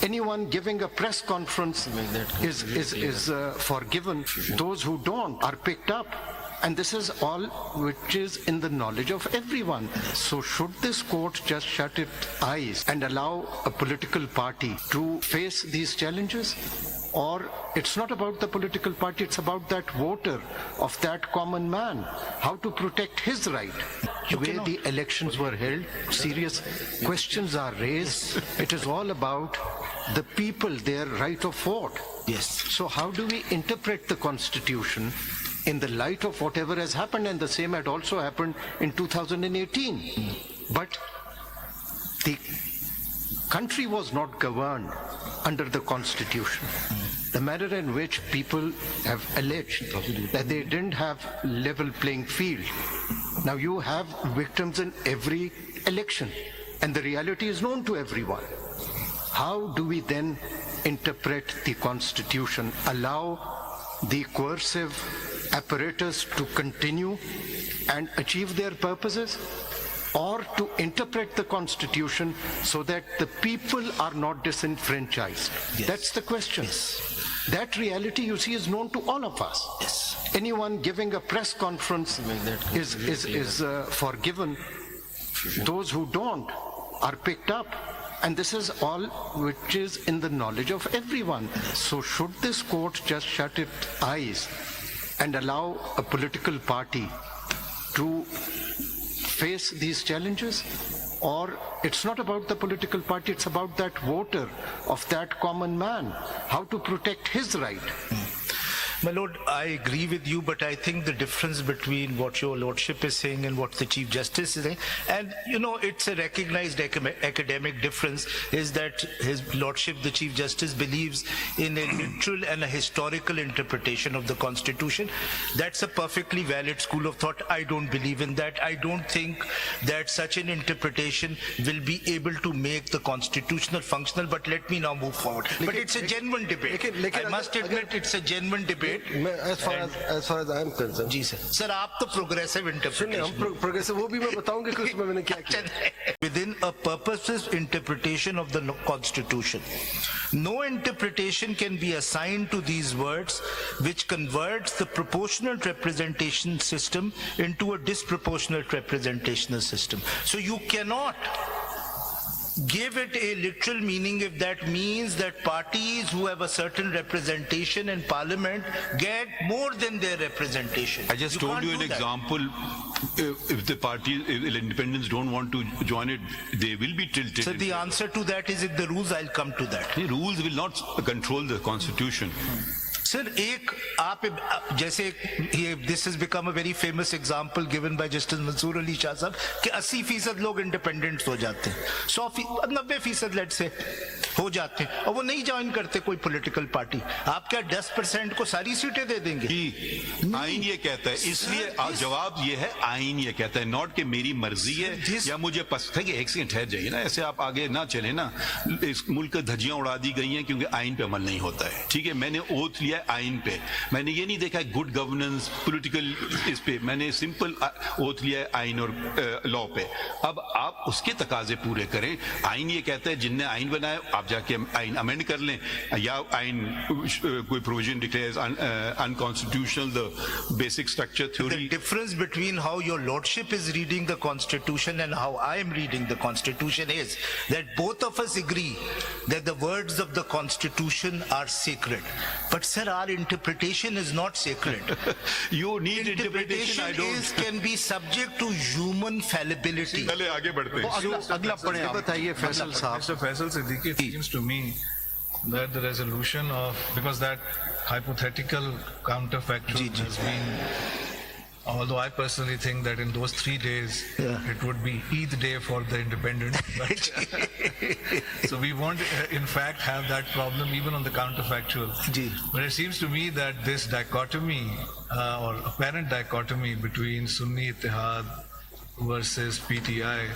Anyone giving a press conference is forgiven. Those who don't are picked up. And this is all which is in the knowledge of everyone. So should this court just shut its eyes and allow a political party to face these challenges? Or it's not about the political party, it's about that voter, of that common man, how to protect his right. The way the elections were held, serious questions are raised. It is all about the people, their right of vote. Yes. So how do we interpret the Constitution in the light of whatever has happened? And the same had also happened in 2018. But the country was not governed under the Constitution. The manner in which people have alleged that they didn't have level playing field. Now you have victims in every election, and the reality is known to everyone. How do we then interpret the Constitution, allow the coercive apparatus to continue and achieve their purposes, or to interpret the Constitution so that the people are not disenfranchised? Yes. That's the question. Yes. That reality, you see, is known to all of us. Yes. Anyone giving a press conference is forgiven. Those who don't are picked up. And this is all which is in the knowledge of everyone. So should this court just shut its eyes and allow a political party to face these challenges? Or it's not about the political party, it's about that voter, of that common man, how to protect his right. My Lord, I agree with you, but I think the difference between what your Lordship is saying and what the Chief Justice is saying, and you know, it's a recognized academic difference, is that His Lordship, the Chief Justice, believes in a literal and a historical interpretation of the Constitution. That's a perfectly valid school of thought. I don't believe in that. I don't think that such an interpretation will be able to make the Constitutional functional, but let me now move forward. But it's a genuine debate. I must admit, it's a genuine debate. as far as I am concerned. जी sir. Sir आप तो progressive interpretation. Progressive वो भी मैं बताऊंगा कि उसमें मैंने क्या किया. Within a purposive interpretation of the Constitution, no interpretation can be assigned to these words which converts the proportional representation system into a disproportionate representational system. So you cannot give it a literal meaning if that means that parties who have a certain representation in parliament get more than their representation. I just told you an example. If the party, if the independents don't want to join it, they will be tilted. So the answer to that is in the rules. I'll come to that. The rules will not control the Constitution. Sir, this has become a very famous example given by Justice Mansoor Ali Shah sahab कि 80% लोग independents हो जाते हैं, 90% let's say हो जाते हैं और वो नहीं ज्वाइन करते कोई पॉलिटिकल पार्टी. आप क्या 10% को सारी सीटें दे देंगे? आइन ये कहता है, इसलिए जवाब ये है, आइन ये कहता है, नॉट कि मेरी मर्जी है या मुझे पसंद है. कि एक सेकंड ठहर जाइए ना, ऐसे आप आगे ना चले ना. इस मुल्क की धज्जियां उड़ा दी गई हैं क्योंकि आइन पे अमल नहीं होता है. ठीक है, मैंने ओथ लिया आइन पे. मैंने ये नहीं देखा गुड गवर्नेंस पॉलिटिकल इस पे. मैंने सिंपल ओथ लिया है आइन और लॉ पे. अब आप उसके तकाजे पूरे करें. आइन ये कहता है जिनने आइन बनाया आप जाके आइन अमेंड कर लें, या आइन कोई provision declares unconstitutional the basic structure theory. The difference between how your lordship is reading the Constitution and how I am reading the Constitution is that both of us agree that the words of the Constitution are sacred. But sir, our interpretation is not sacred. You need interpretation. I don't. Can be subject to human fallibility. चले आगे बढ़ते हैं. अगला पढ़े आप बताइए फैसल साहब. Mr. Faisal Siddiqui, it seems to me that the resolution of, because that hypothetical counterfactual has been, although I personally think that in those 3 days it would be Eid day for the independent. So we won't in fact have that problem even on the counterfactual. But it seems to me that this dichotomy or apparent dichotomy between Sunni Ittihad versus PTI,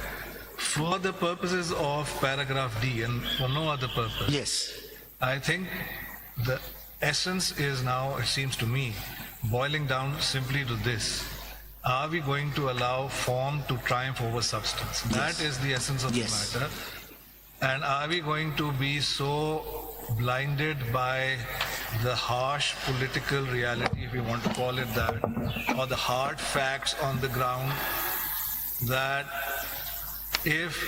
for the purposes of paragraph D and for no other purpose. Yes. I think the essence is now, it seems to me, boiling down simply to this. Are we going to allow form to triumph over substance? That is the essence of the matter. And are we going to be so blinded by the harsh political reality, if you want to call it that, or the hard facts on the ground, that if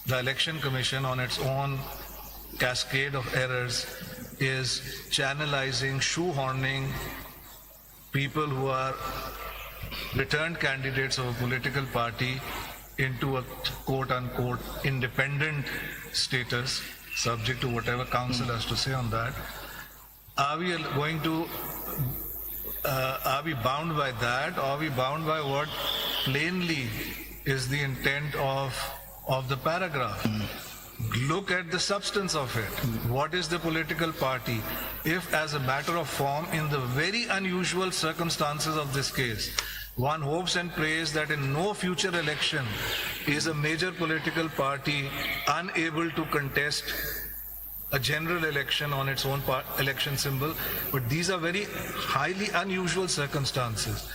the Election Commission on its own cascade of errors is channelizing, shoehorning people who are returned candidates of a political party into a quote-unquote independent status, subject to whatever council has to say on that, are we going to, are we bound by that, or are we bound by what plainly is the intent of the paragraph? Look at the substance of it. What is the political party? If, as a matter of form, in the very unusual circumstances of this case, one hopes and prays that in no future election is a major political party unable to contest a general election on its own election symbol, but these are very highly unusual circumstances.